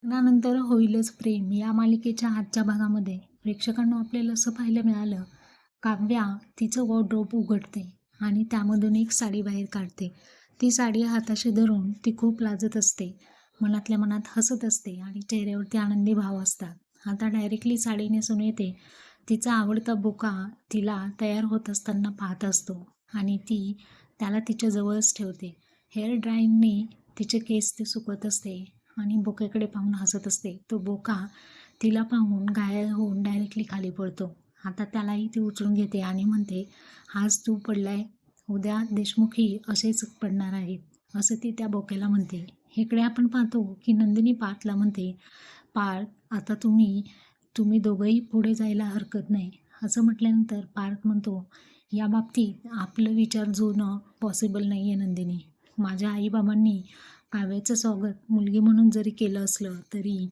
लग्नानंतर होईलच प्रेम या मालिकेच्या आजच्या भागामध्ये प्रेक्षकांना आपल्याला असं पाहायला मिळालं. काव्या तिचं वॉर्डरोब उघडते आणि त्यामधून एक साडी बाहेर काढते. ती साडी हाताशी धरून ती खूप लाजत असते. मनातल्या मनात हसत असते आणि चेहऱ्यावरती आनंदी भाव असतात. आता डायरेक्टली साडी नेसून येते. तिचा आवडता बोका तिला तयार होत असताना पाहत असतो आणि ती त्याला तिच्या जवळच ठेवते. हेअर ड्रायरने तिचे केस ती सुकवत असते आणि बोक्याकडे पाहून हसत असते. तो बोका तिला पाहून घायाळ होऊन डायरेक्टली खाली पडतो. आता त्यालाही ती उचलून घेते आणि म्हणते, आज तू पडलाय, उद्या देशमुखही असेच पडणार आहेत, असं ती त्या बोक्याला म्हणते. इकडे आपण पाहतो की नंदिनी पार्थला म्हणते, पार्थ आता तुम्ही तुम्ही दोघंही पुढे जायला हरकत नाही. असं म्हटल्यानंतर पार्थ म्हणतो, या बाबतीत आपलं विचार जुळणं पॉसिबल नाही आहे नंदिनी. माझ्या आईबाबांनी काव्याचं स्वागत मुलगी म्हणून जरी केलं असलं तरी